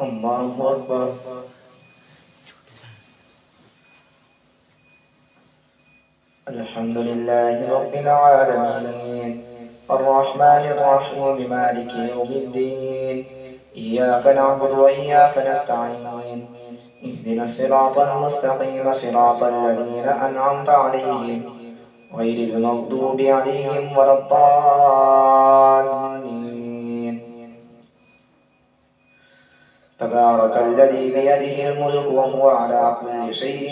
الله أكبر. الحمد لله رب العالمين الرحمن الرحيم مالك يوم الدين إياك نعبد وإياك نستعين اهدنا الصراط المستقيم صراط الذين أنعمت عليهم غير المغضوب عليهم ولا الضالين. تبارك الذي بيده الملك وهو على كل شيء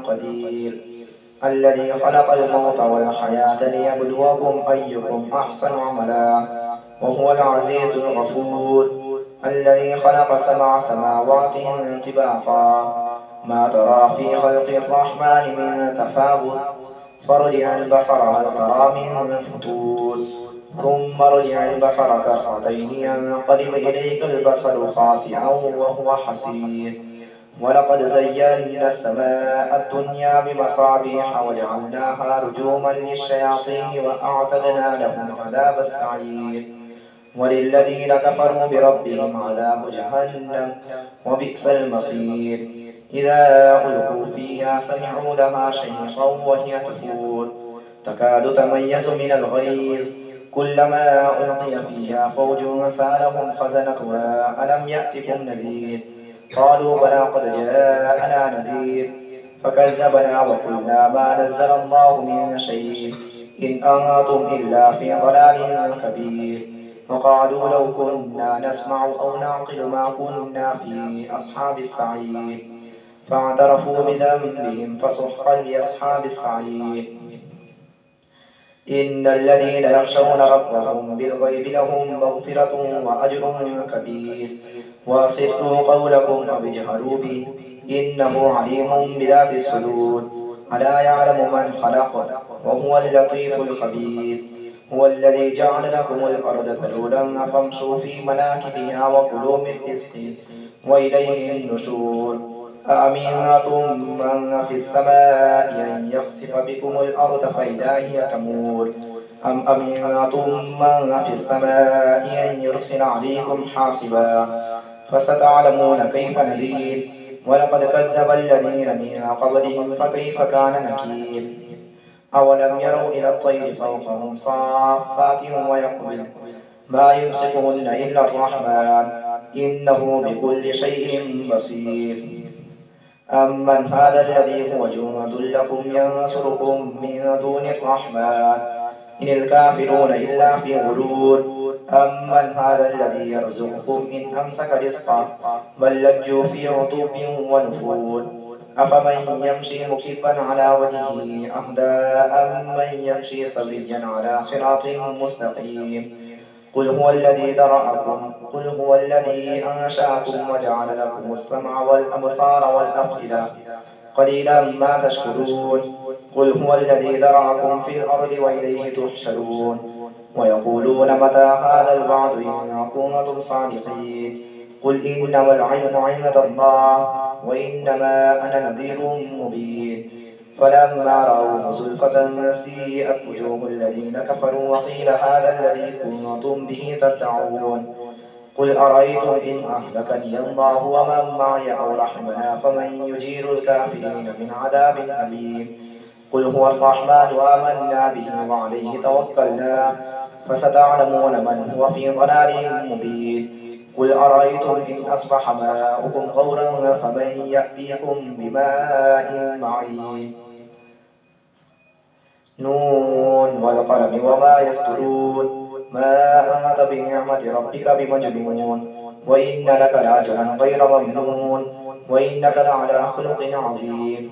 قدير الذي خلق الموت والحياة ليبلوكم أيكم أحسن عملا وهو العزيز الغفور الذي خلق 7 سماوات طباقا ما ترى في خلق الرحمن من تفاوت فارجع البصر هل ترى من فطور ثم ارجع البصر كرتين ينقلب إليك البصر خاسئا وهو حسير ولقد زينا السماء الدنيا بمصابيح وجعلناها رجوما للشياطين وأعتدنا لهم عذاب السعير وللذين كفروا بربهم عذاب جهنم وبئس المصير إذا ألقوا فيها سمعوا لها شهيقا وهي تفور تكاد تميز من الغيظ كلما ألقي فيها فوج سألهم خزنتها ألم يأتكم نذير قالوا بلى قد جاءنا نذير فكذبنا وقلنا ما نزل الله من شيء إن أنتم إلا في ضلال كبير وقالوا لو كنا نسمع أو نعقل ما كنا في أصحاب السعير فاعترفوا بذنبهم فسحقا لأصحاب السعير. إن الذين يخشون ربهم بالغيب لهم مغفرة وأجر كبير وأسروا قولكم أو اجهروا به إنه عليم بذات الصدور ألا يعلم من خلق وهو اللطيف الخبير هو الذي جعل لكم الأرض ذلولا فامشوا في مناكبها وكلوا من رزقه وإليه النشور أأمنتم من في السماء أن يخسف بكم الأرض فإذا هي تمور أم أمنتم من في السماء أن يرسل عليكم حاصبا فستعلمون كيف نذير ولقد كذب الذين من قبلهم فكيف كان نكير أولم يروا إلى الطير فوقهم صافات ويقبض ما يمسكهن إلا الرحمن إنه بكل شيء بصير. أمن هذا الذي هو جند لكم ينصركم من دون الرحمن إن الكافرون إلا في غرور أمن هذا الذي يرزقكم إن أمسك رزقه بل لجوا في عتوب ونفور أفمن يمشي مكبا على وجهه أهدى أمن يمشي سويا على صراط مستقيم قل هو الذي ذرأكم قل هو الذي أنشأكم وجعل لكم السمع والأبصار والأفئدة قليلا ما تشكرون قل هو الذي ذرأكم في الأرض وإليه تحشرون ويقولون متى هذا الوعد إن كنتم صادقين قل إنما العلم عند الله وإنما أنا نذير مبين فلما رأوه زلفة سيئت وجوه الذين كفروا وقيل هذا الذي كنتم به تدعون قل أرأيتم إن أهلكني الله ومن معي أو رحمنا فمن يجير الكافرين من عذاب أليم قل هو الرحمن آمنا به وعليه توكلنا فستعلمون من هو في ضلال مبين قل أرأيتم إن أصبح ماؤكم غورا فمن يأتيكم بماء معين نون والقلم وما يسطرون ما أنت بنعمة ربك بمجنون وإن لك لأجرا غير ممنون وإنك لعلى خلق عظيم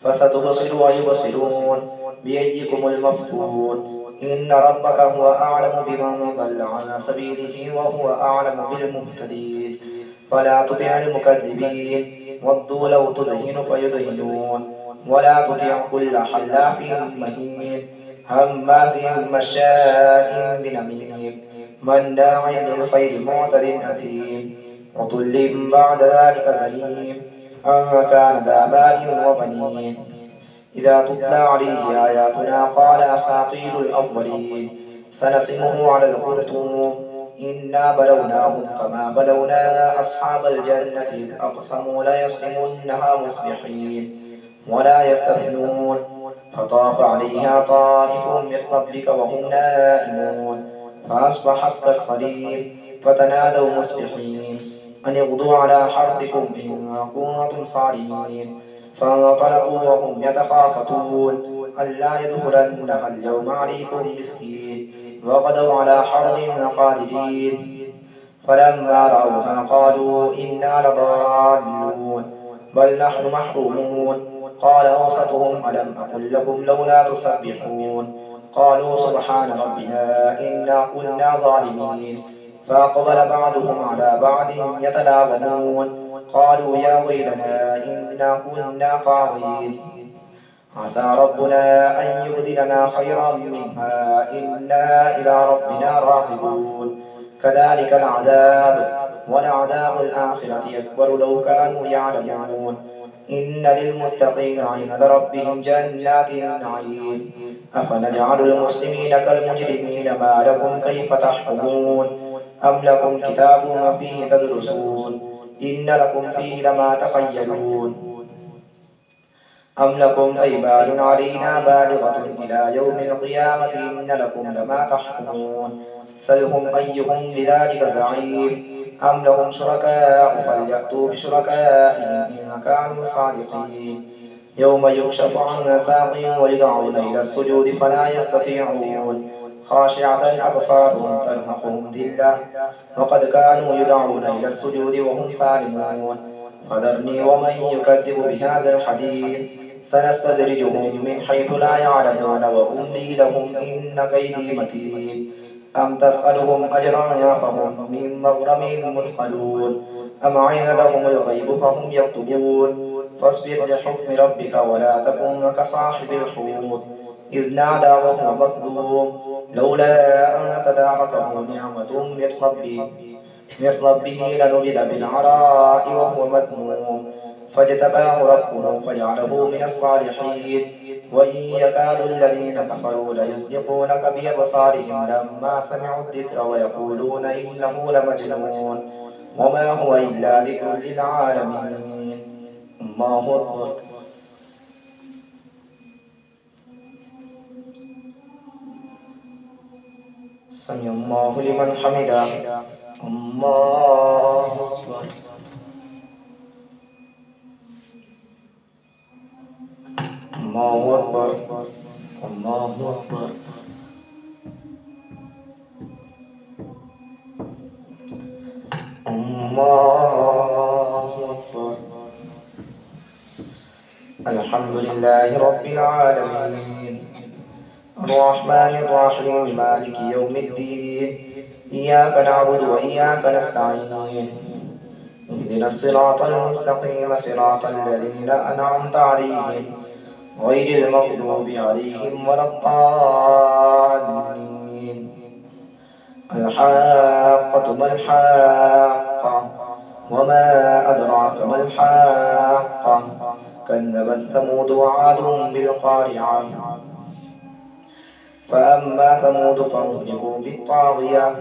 فستبصر ويبصرون بأيكم المفتون إن ربك هو أعلم بمن ضل عن سبيله وهو أعلم بالمهتدين فلا تطع المكذبين ودوا لو تدهن فيدهنون ولا تطع كل حلاف مهين هماز مشاء بنميم مناع للخير معتد أثيم عتل بعد ذلك زنيم أن كان ذا مال وبنين إذا تتلى عليه آياتنا قال أساطير الأولين سنسمه على الخرطوم إنا بلوناهم كما بلونا أصحاب الجنة إذ أقسموا ليصرمنها مصبحين ولا يستثنون فطاف عليها طائف من ربك وهم نائمون فأصبحت كالصريم فتنادوا مصبحين أن اغدوا على حرثكم إن كنتم صارمين فانطلقوا وهم يتخافتون ألا يدخلنها اليوم عليكم مسكين وغدوا على حرد قادرين فلما رأوها قالوا إنا لضالون بل نحن محرومون قال أوسطهم ألم أقل لكم لولا تسبحون قالوا سبحان ربنا إنا كنا ظالمين فأقبل بعضهم على بعض يتلاومون قالوا يا ويلنا إنا كنا طاغين عسى ربنا أن يبدلنا خيرا منها إنا إلى ربنا راغبون كذلك العذاب ولعذاب الآخرة أكبر لو كانوا يعلمون إن للمتقين عند ربهم جنات النعيم أفنجعل المسلمين كالمجرمين ما لكم كيف تحكمون أم لكم كتاب فيه تدرسون إن لكم فيه لما تخيلون أم لكم أيمان علينا بالغة إلى يوم القيامة إن لكم لما تحكمون سلهم أيهم بذلك زعيم أم لهم شركاء فليأتوا بشركائهم إن كانوا صادقين يوم يكشف عن ساق ويدعون إلى السجود فلا يستطيعون خاشعة أبصارهم ترهقهم ذلة وقد كانوا يدعون إلى السجود وهم سالمون فذرني ومن يكذب بهذا الحديث سنستدرجهم من حيث لا يعلمون وأملي لهم إن كيدي متين أم تسألهم أجرا فهم من مغرم مثقلون أم عندهم الغيب فهم يكتبون فاصبر لحكم ربك ولا تكن كصاحب الحوت إذ نادى وهو مكذوب لولا أن تداركه نعمة من ربه لنبذ بالعراء وهو مذموم فاجتباه ربه فجعله من الصالحين وإن يكاد الذين كفروا ليزلقونك بأبصارهم لما سمعوا الذكر ويقولون إنه لمجنون وما هو إلا ذكر للعالمين الله أكبر سمع الله لمن حمده الله أكبر الله أكبر الله أكبر الله أكبر الحمد لله رب العالمين الرحمن الرحيم مالك يوم الدين إياك نعبد وإياك نستعين اهدنا الصراط المستقيم صراط الذين أنعمت عليهم غير المغضوب عليهم ولا الضالين الحاقة ما الحاقة وما أدراك ما الحاقة كذبت ثمود وعاد بالقارعة فأما ثمود فأهلكوا بالطاغية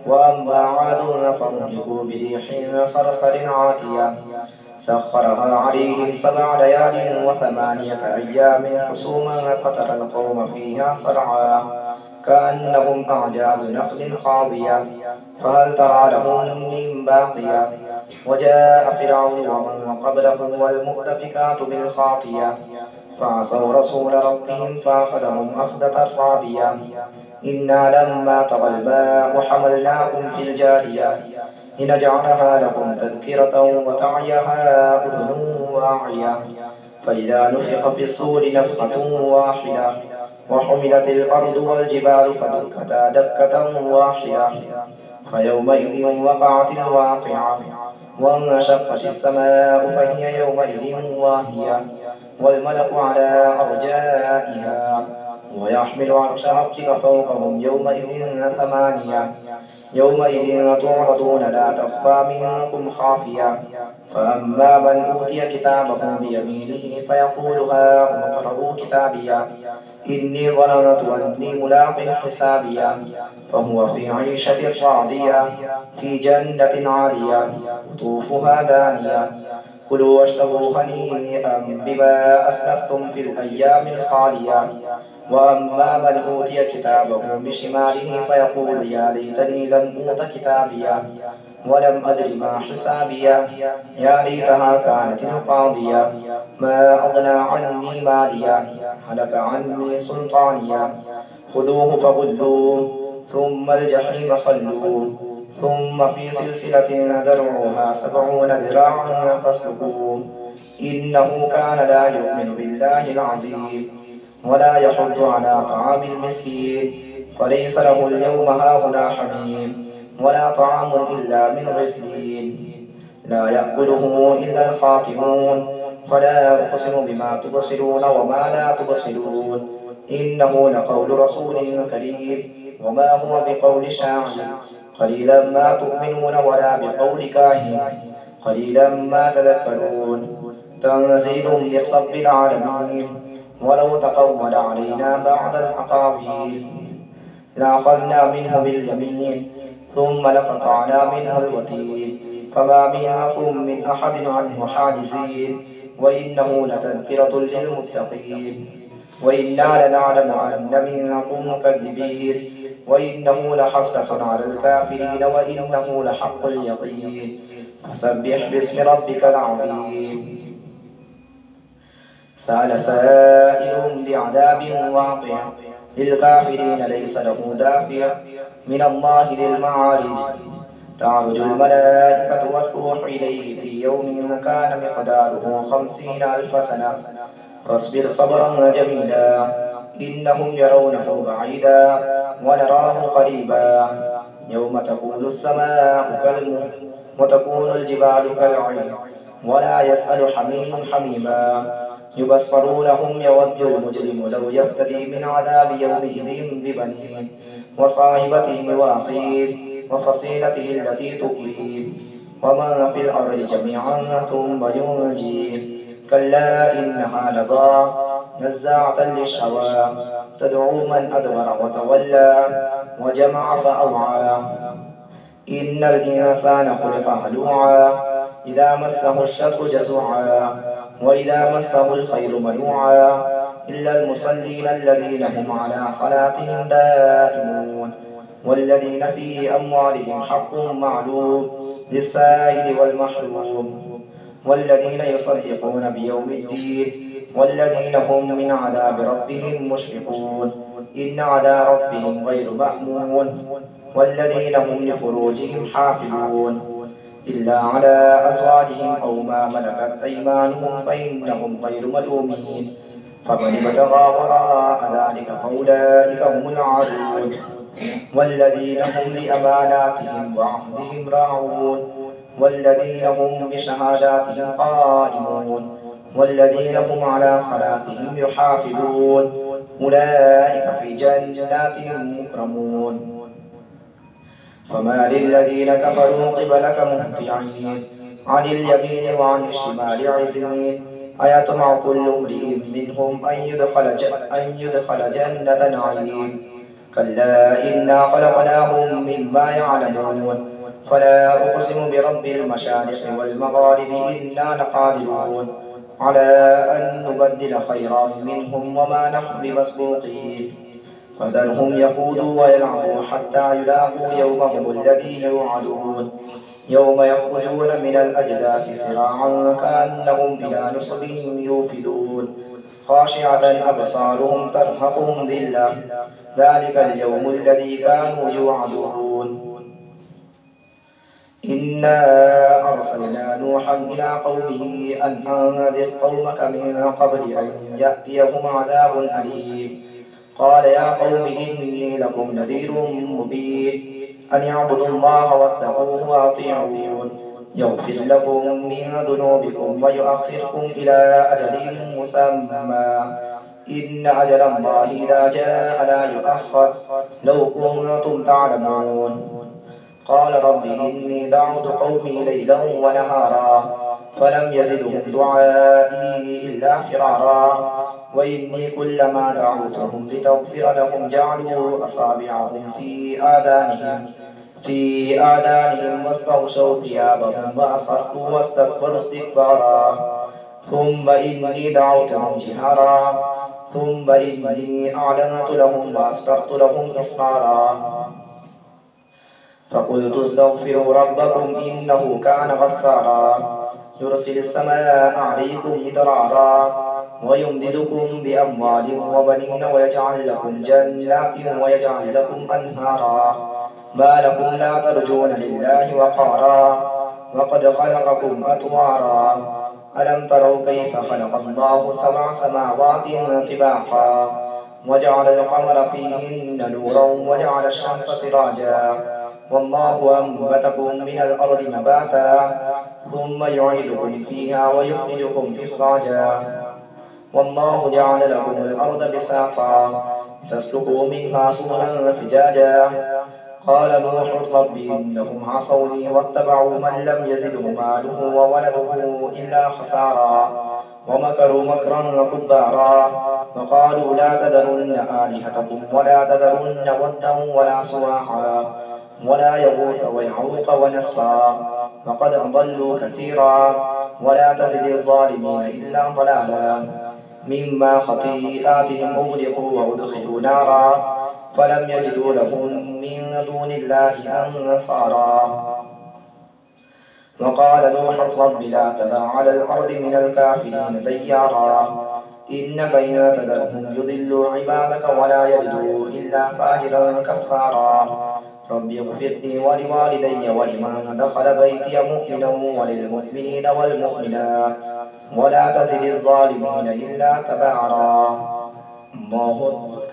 وأما عاد فأهلكوا بريح صرصر عاتية سخرها عليهم 7 ليال و8 أيام حسوما فترى القوم فيها صرعا كأنهم أعجاز نخل خاوية فهل ترى لهم من باقية وجاء فرعون ومن قبله والمؤتفكات بالخاطية فعصوا رسول ربهم فأخذهم أخذة رابية إنا لما طغى الماء حملناكم في الجارية لنجعلها لكم تذكرة وتعيها أذن واعية فإذا نفخ في الصور نفخة واحدة وحملت الأرض والجبال فدكتا دكة واحدة فيومئذ وقعت الواقعة وانشقت السماء فهي يومئذ واهية والملك على أرجائها ويحمل عرش ربك فوقهم يومئذ 8 يومئذ تعرضون لا تخفى منكم خافية فأما من أوتي كتابه بيمينه فيقول هاؤم اقرءوا كتابيه إني ظننت أني ملاق حسابيا فهو في عيشة راضية في جنة عالية قطوفها دانية كلوا واشربوا هنيئا بما أسلفتم في الأيام الخالية وأما من أوتي كتابه بشماله فيقول يا ليتني لم أوت كتابيا ولم أدر ما حسابيا يا ليتها كانت القاضية ما أغنى عني ماليا هلك عني سلطانيا خذوه فغلوه ثم الجحيم صلوه ثم في سلسلة درعها 70 ذراعا فاسلكوه إنه كان لا يؤمن بالله العظيم ولا يحض على طعام المسكين فليس له اليوم هاهنا حميم ولا طعام إلا من غسلين لا يأكله إلا الخاطئون فلا أقسم بما تبصرون وما لا تبصرون إنه لقول رسول كريم وما هو بقول شاعر قليلا ما تؤمنون ولا بقول كاهن قليلا ما تذكرون تنزيل من رب العالمين ولو تقول علينا بعض الأقاويل لأخذنا منه باليمين ثم لقطعنا منه الوتين فما منكم من أحد عنه حاجزين وإنه لتذكرة للمتقين وإنا لنعلم أن منكم مكذبين وإنه لحسرة على الكافرين وإنه لحق اليقين فسبح باسم ربك العظيم سأل سائل بعذاب واقع للكافرين ليس له دافع من الله ذي المعارج تعرج الملائكة والروح إليه في يوم كان مقداره 50,000 سنة فاصبر صبرا جميلا إنهم يرونه بعيدا ونراه قريبا يوم تكون السماء كالمهل وتكون الجبال كالعين ولا يسأل حميم حميما يبصرونهم يود المجرم لو يفتدي من عذاب يومئذ ببنيه وصاحبته وأخيه وفصيلته التي تؤويه ومن في الأرض جميعا ثم ينجيه كلا إنها لظى نزاعة للشوى تدعو من أدبر وتولى وجمع فأوعى إن الإنسان خلق هلوعا إذا مسه الشر جزوعا وإذا مسه الخير منوعا إلا المصلين الذين هم على صلاتهم دائمون والذين في أموالهم حق معلوم للسائل والمحروم والذين يصدقون بيوم الدين والذين هم من عذاب ربهم مشفقون إن عذاب ربهم غير مأمون والذين هم لفروجهم حافظون إلا على أزواجهم أو ما ملكت أيمانهم فإنهم غير ملومين فمن ابتغى وراء ذلك فأولئك هم العادون والذين هم لأماناتهم وعهدهم راعون والذين هم بشهاداتهم قائمون والذين هم على صلاتهم يحافظون أولئك في جنات مكرمون فما للذين كفروا قبلك مهطعين عن اليمين وعن الشمال عزين أيطمع كل امرئ منهم أن يدخل جنة نعيم كلا إنا خلقناهم مما يعلمون فلا أقسم برب المشارق والمغارب إنا لقادرون على أن نبدل خيرا منهم وما نحن بمسبوقين فذرهم يخوضوا ويلعبوا حتى يلاقوا يومهم الذي يوعدون يوم يخرجون من الأجداث سراعا كأنهم إلى نصب يوفدون خاشعة أبصارهم ترهقهم ذلة ذلك اليوم الذي كانوا يوعدون إنا أرسلنا نوحا إلى قومه أن أنذر قومك من قبل أن يأتيهم عذاب أليم قال يا قوم إني لكم نذير مبين أن اعبدوا الله واتقوه وأطيعون يغفر لكم من ذنوبكم ويؤخركم إلى أجل مسمى إن أجل الله إذا جاء لا يؤخر لو كنتم تعلمون قال رب إني دعوت قومي ليلا ونهارا فلم يزدهم دعائي إلا فرارا وإني كلما دعوتهم لتغفر لهم جعلوا أصابعهم في آذانهم واستغشوا ثيابهم وأصروا واستكبروا استكبارا ثم إني دعوتهم جهارا ثم إني أعلنت لهم وأسررت لهم إسرارا فقلت استغفروا ربكم إنه كان غفارا يرسل السماء عليكم مدرارا ويمددكم بأموال وبنين ويجعل لكم جنات ويجعل لكم أنهارا ما لكم لا ترجون لله وقارا وقد خلقكم أطوارا ألم تروا كيف خلق الله 7 سماوات طباقا وجعل القمر فيهن نورا وجعل الشمس سراجا والله أنبتكم من الأرض نباتا ثم يعيدكم فيها ويخرجكم إخراجا والله جعل لكم الأرض بساطا لتسلكوا منها سبلا فجاجا قال نوح رب إنهم عصوني واتبعوا من لم يزده ماله وولده إلا خسارا ومكروا مكرا كبارا وقالوا لا تذرن آلهتكم ولا تذرن ودا ولا سواعا ولا يغوث ويعوق ونسرا وقد أضلوا كثيرا ولا تزد الظالمين إلا ضلالا مما خطيئاتهم أغرقوا وأدخلوا نارا فلم يجدوا لهم من دون الله أنصارا وقال نوح رب لا تذر على الأرض من الكافرين ديارا إنك إن تذرهم يضلوا عبادك ولا يلدوا إلا فاجرا كفارا رب اغفر لي ولوالدي ولمن دخل بيتي مؤمنا وللمؤمنين والمؤمنات ولا تزد الظالمين إلا تبارا الله أكبر.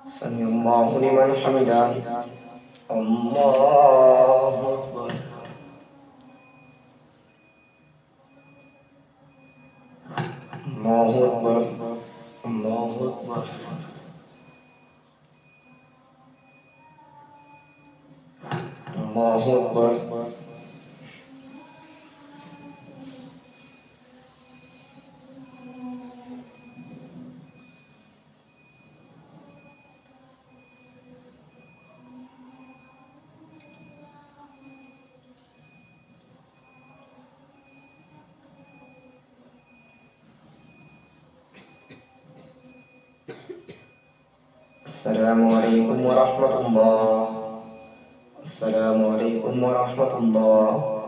سمع الله لمن حمده الله أكبر. الله أكبر الله أكبر الله أكبر. السلام عليكم ورحمة الله. السلام عليكم ورحمة الله.